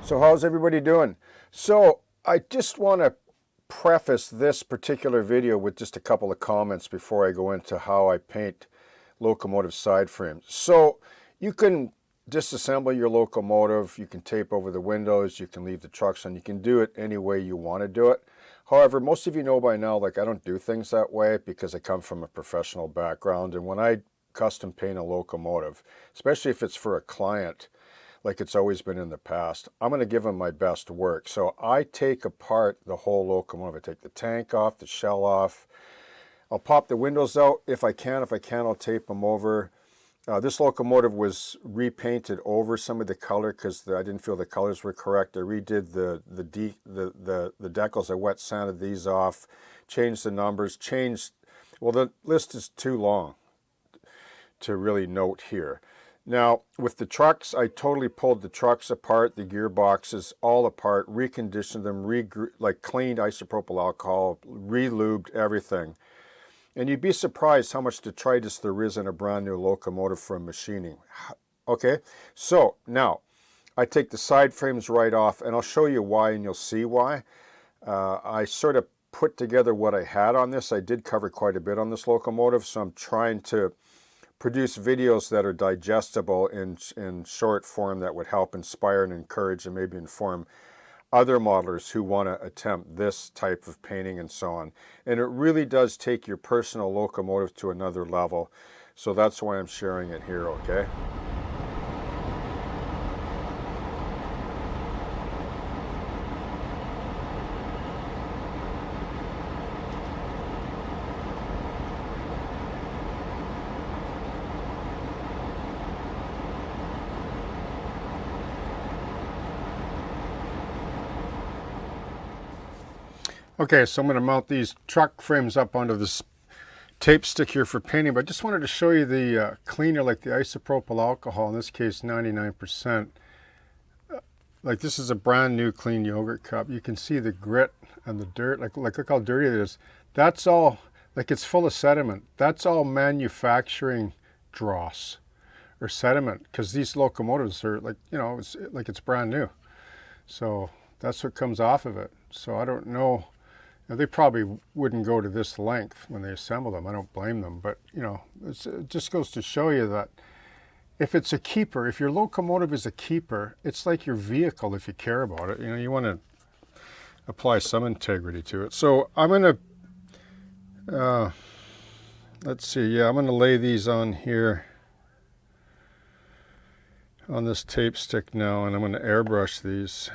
So how's everybody doing? So I just want to preface this particular video with just a couple of comments before I go into how I paint locomotive side frames. So you can disassemble your locomotive, you can tape over the windows, you can leave the trucks on, you can do it any way you want to do it. However, most of you know by now, like I don't do things that way because I come from a professional background, and when I custom paint a locomotive, especially if it's for a client, like it's always been in the past, I'm going to give them my best work. So I take apart the whole locomotive. I take the tank off, the shell off. I'll pop the windows out if I can. If I can't, I'll tape them over. This locomotive was repainted over some of the color because I didn't feel the colors were correct. I redid the decals. I wet sanded these off, changed the numbers, well, the list is too long to really note here. Now, with the trucks, I totally pulled the trucks apart, the gearboxes all apart, reconditioned them, cleaned isopropyl alcohol, re-lubed everything. And you'd be surprised how much detritus there is in a brand new locomotive from machining. Okay, so now I take the side frames right off, and I'll show you why, and you'll see why. I sort of put together what I had on this. I did cover quite a bit on this locomotive, so I'm trying to produce videos that are digestible in short form that would help inspire and encourage and maybe inform other modelers who want to attempt this type of painting and so on. And it really does take your personal locomotive to another level. So that's why I'm sharing it here, okay? Okay, so I'm going to mount these truck frames up onto this tape stick here for painting, but I just wanted to show you the cleaner, like the isopropyl alcohol, in this case 99%. Like this is a brand new clean yogurt cup. You can see the grit and the dirt, like look how dirty it is. That's all, like it's full of sediment. That's all manufacturing dross or sediment, because these locomotives are like, you know, it's like it's brand new. So that's what comes off of it. So I don't know. Now, they probably wouldn't go to this length when they assemble them. I don't blame them, but you know, it just goes to show you that if it's a keeper, if your locomotive is a keeper, it's like your vehicle if you care about it. You know, you want to apply some integrity to it. So I'm going to, let's see, yeah, I'm going to lay these on here on this tape stick now, and I'm going to airbrush these.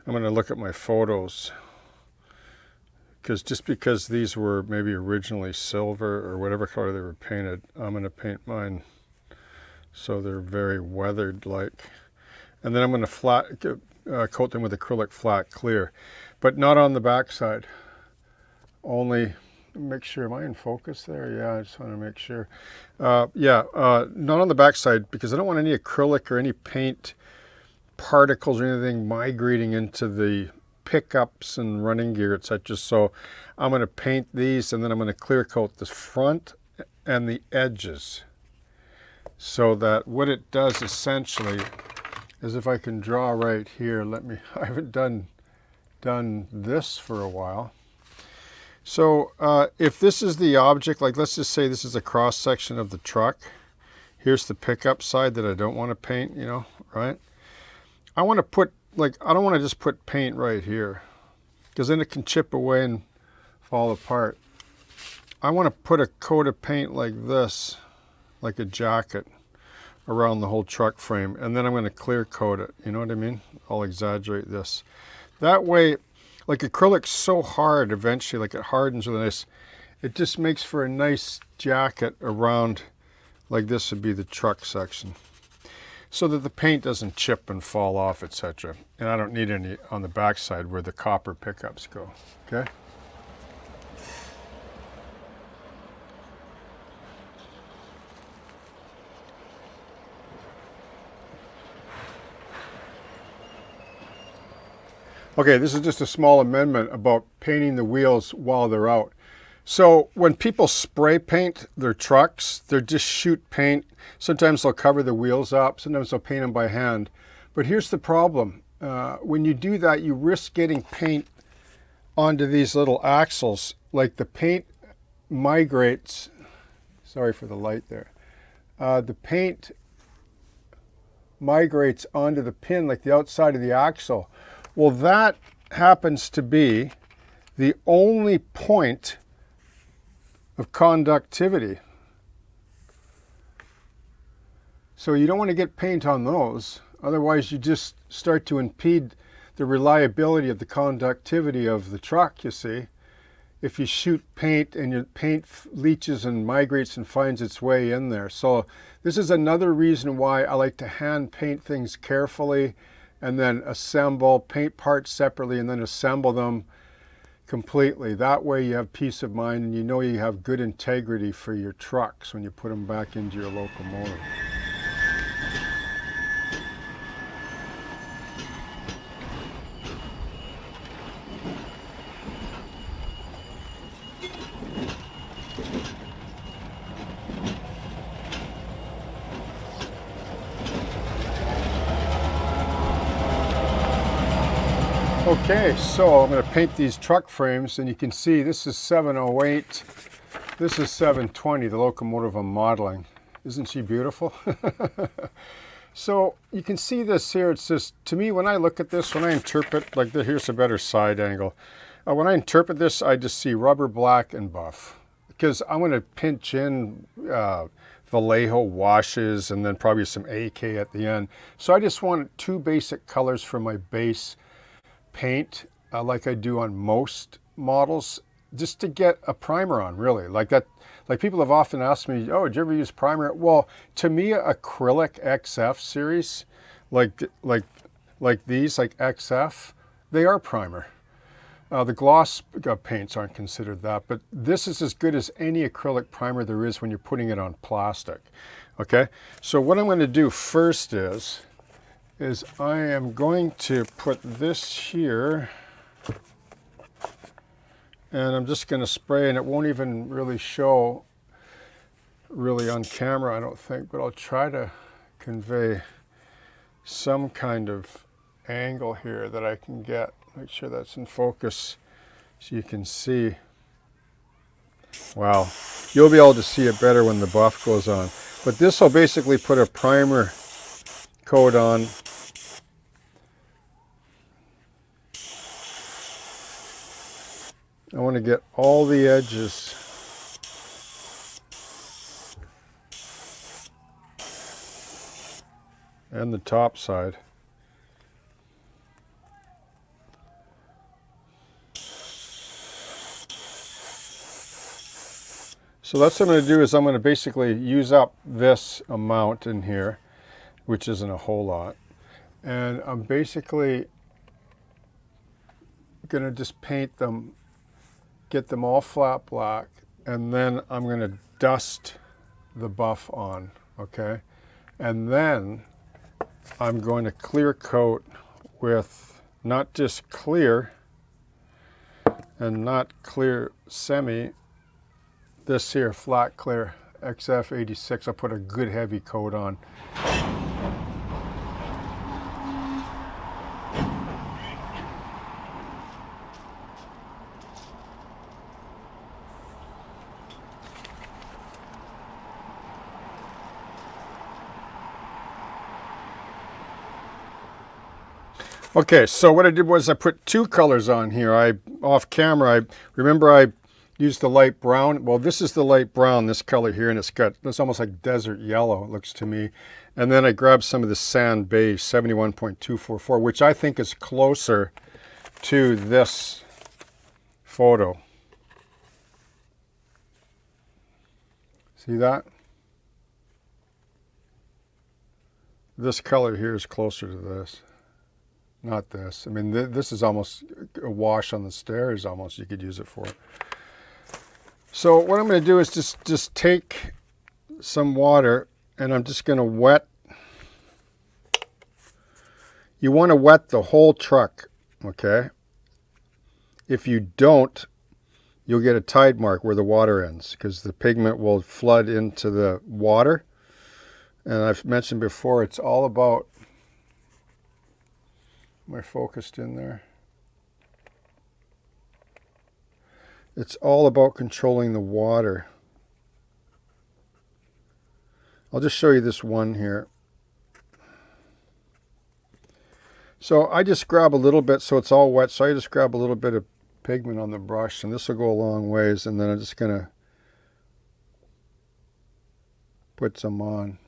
I'm going to look at my photos, because these were maybe originally silver or whatever color they were painted, I'm going to paint mine so they're very weathered like. And then I'm going to coat them with acrylic flat clear, but not on the back side. Only, make sure, am I in focus there? Yeah, I just want to make sure. Not on the back side, because I don't want any acrylic or any paint particles or anything migrating into the pickups and running gear, etc. So I'm going to paint these, and then I'm going to clear coat the front and the edges, so that what it does essentially is, if I can draw right here, I haven't done this for a while. So if this is the object, like let's just say this is a cross section of the truck, here's the pickup side that I don't want to paint, you know, right? I want to put, like, I don't want to just put paint right here, because then it can chip away and fall apart. I want to put a coat of paint like this, like a jacket, around the whole truck frame, and then I'm going to clear coat it, you know what I mean? I'll exaggerate this. That way, like acrylic's so hard eventually, like it hardens with this, it just makes for a nice jacket around, like this would be the truck section, so that the paint doesn't chip and fall off, etc. And I don't need any on the back side where the copper pickups go, okay? Okay, this is just a small amendment about painting the wheels while they're out. So when people spray paint their trucks, they just shoot paint. Sometimes they'll cover the wheels up, sometimes they'll paint them by hand. But here's the problem. When you do that, you risk getting paint onto these little axles. Like the paint migrates, sorry for the light there. The paint migrates onto the pin, like the outside of the axle. Well, that happens to be the only point of conductivity. So you don't want to get paint on those. Otherwise, you just start to impede the reliability of the conductivity of the truck, you see. If you shoot paint and your paint leaches and migrates and finds its way in there. So this is another reason why I like to hand paint things carefully and then assemble, paint parts separately and then assemble them completely. That way you have peace of mind and you know you have good integrity for your trucks when you put them back into your locomotive. Okay, so I'm going to paint these truck frames, and you can see this is 708, this is 720, the locomotive I'm modeling. Isn't she beautiful? So you can see this here. It's just, to me, when I look at this, when I interpret, like here's a better side angle. When I interpret this, I just see rubber black and buff. Because I'm going to pinch in Vallejo washes and then probably some AK at the end. So I just want two basic colors for my base paint, like I do on most models, just to get a primer on, really. Like that, like people have often asked me, oh, did you ever use primer? Well, to me, acrylic XF series, like these, like XF, they are primer. The gloss paints aren't considered that, but this is as good as any acrylic primer there is when you're putting it on plastic. Okay, so what I'm going to do first is I am going to put this here, and I'm just going to spray, and it won't even really show really on camera, I don't think, but I'll try to convey some kind of angle here that I can get. Make sure that's in focus so you can see. Wow, you'll be able to see it better when the buff goes on. But this will basically put a primer coat on. I want to get all the edges and the top side. So that's what I'm going to do, is I'm going to basically use up this amount in here, which isn't a whole lot. And I'm basically going to just paint them, get them all flat black, and then I'm going to dust the buff on, okay? And then I'm going to clear coat with not just clear and not clear semi, this here flat clear XF86. I'll put a good heavy coat on. Okay, so what I did was I put two colors on here. Off camera, I used the light brown. Well, this is the light brown, this color here, and it's almost like desert yellow, it looks to me. And then I grabbed some of the sand beige, 71.244, which I think is closer to this photo. See that? This color here is closer to this. Not this. I mean, this is almost a wash on the stairs, almost, you could use it for. So what I'm going to do is just take some water, and I'm just going to wet. You want to wet the whole truck, okay? If you don't, you'll get a tide mark where the water ends, because the pigment will flood into the water. And I've mentioned before, it's all about, am I focused in there? It's all about controlling the water. I'll just show you this one here. So I just grab a little bit, so it's all wet, so I just grab a little bit of pigment on the brush, and this will go a long ways, and then I'm just going to put some on.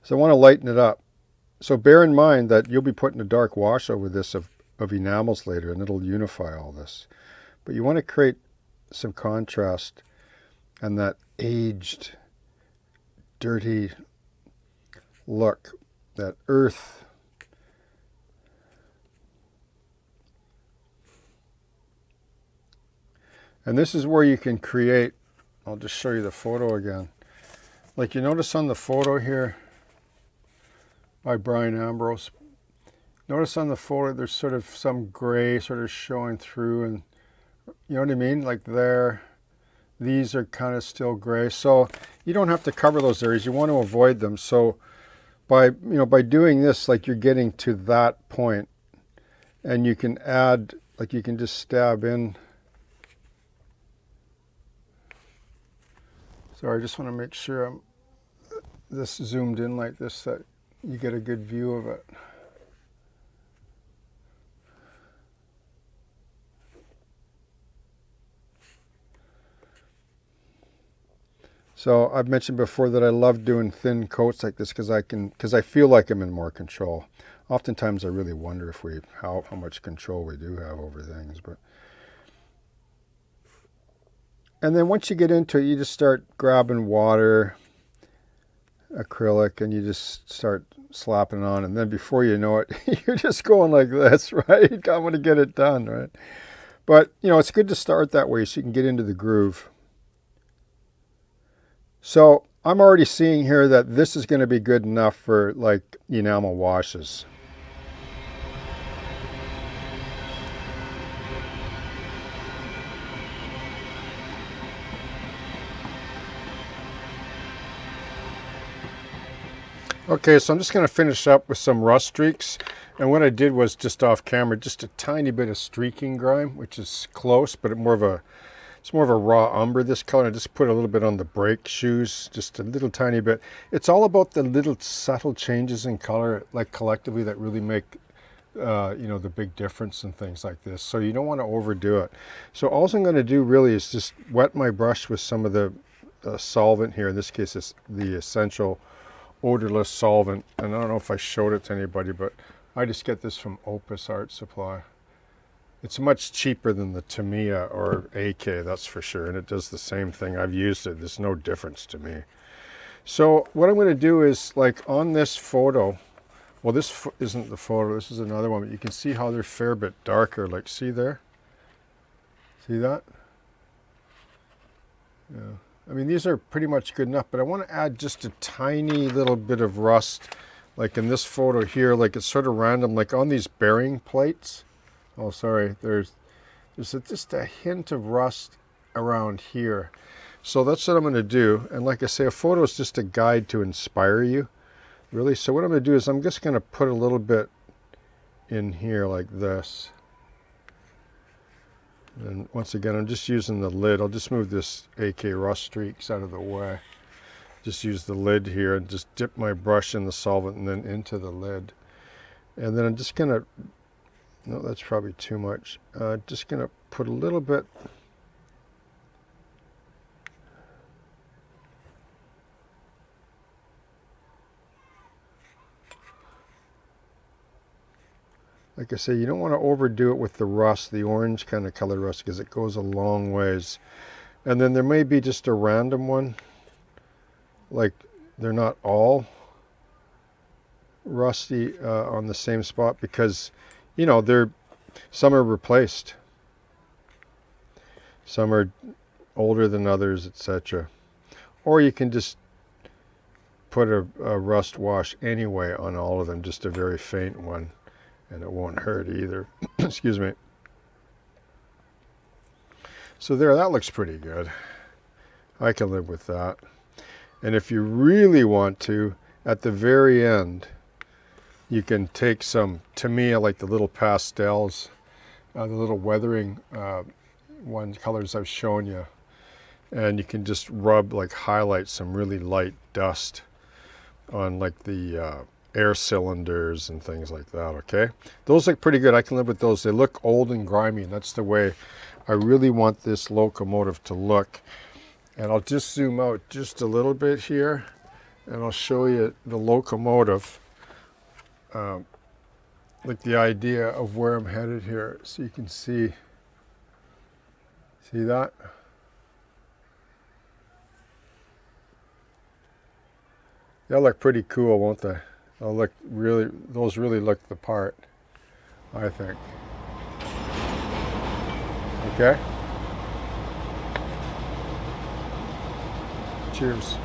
So I want to lighten it up. So bear in mind that you'll be putting a dark wash over this of enamels later, and it'll unify all this. But you want to create some contrast and that aged, dirty look, that earth. And this is where you can create, I'll just show you the photo again. Like you notice on the photo here by Brian Ambrose, notice on the photo there's sort of some gray sort of showing through, and you know what I mean? Like there, these are kind of still gray. So you don't have to cover those areas. You want to avoid them. So by doing this, like you're getting to that point, and you can add, like you can just stab in. Sorry, I just want to make sure I'm this zoomed in like this, that you get a good view of it. So I've mentioned before that I love doing thin coats like this because I feel like I'm in more control. Oftentimes I really wonder if how much control we do have over things, but. And then once you get into it, you just start grabbing water, acrylic, and you just start slapping on. And then before you know it, you're just going like this, right? I'm going to get it done, right? But, it's good to start that way so you can get into the groove. So I'm already seeing here that this is going to be good enough for like enamel washes. Okay, so I'm just going to finish up with some rust streaks. And what I did was just off camera, just a tiny bit of streaking grime, which is close, but it's more of a raw umber, this color. I just put a little bit on the brake shoes, just a little tiny bit. It's all about the little subtle changes in color, like collectively, that really make, the big difference in things like this. So you don't want to overdo it. So all I'm going to do really is just wet my brush with some of the solvent here. In this case, it's the Essential Odorless Solvent. And I don't know if I showed it to anybody, but I just get this from Opus Art Supply. It's much cheaper than the Tamiya or AK, that's for sure. And it does the same thing. I've used it. There's no difference to me. So what I'm going to do is, like on this photo, well, this isn't the photo. This is another one. But you can see how they're a fair bit darker. Like, see there? See that? Yeah. I mean, these are pretty much good enough. But I want to add just a tiny little bit of rust. Like in this photo here, like it's sort of random. Like on these bearing plates. Oh, sorry, there's just a hint of rust around here. So that's what I'm going to do. And like I say, a photo is just a guide to inspire you, really. So what I'm going to do is I'm just going to put a little bit in here like this. And once again, I'm just using the lid. I'll just move this AK rust streaks out of the way. Just use the lid here and just dip my brush in the solvent and then into the lid. And then I'm just going to, no, that's probably too much. Just going to put a little bit. Like I say, you don't want to overdo it with the rust, the orange kind of color rust, because it goes a long ways. And then there may be just a random one. Like they're not all rusty on the same spot because, some are replaced. Some are older than others, etc. Or you can just put a rust wash anyway on all of them, just a very faint one, and it won't hurt either. Excuse me. So there, that looks pretty good. I can live with that. And if you really want to, at the very end, you can take some, to me I like the little pastels, the little weathering colors I've shown you. And you can just rub, like highlight some really light dust on like the air cylinders and things like that, okay? Those look pretty good. I can live with those. They look old and grimy, and that's the way I really want this locomotive to look. And I'll just zoom out just a little bit here, and I'll show you the locomotive, like the idea of where I'm headed here, so you can see that? They'll look pretty cool, won't they? They'll look really, those really look the part, I think. Okay? Cheers.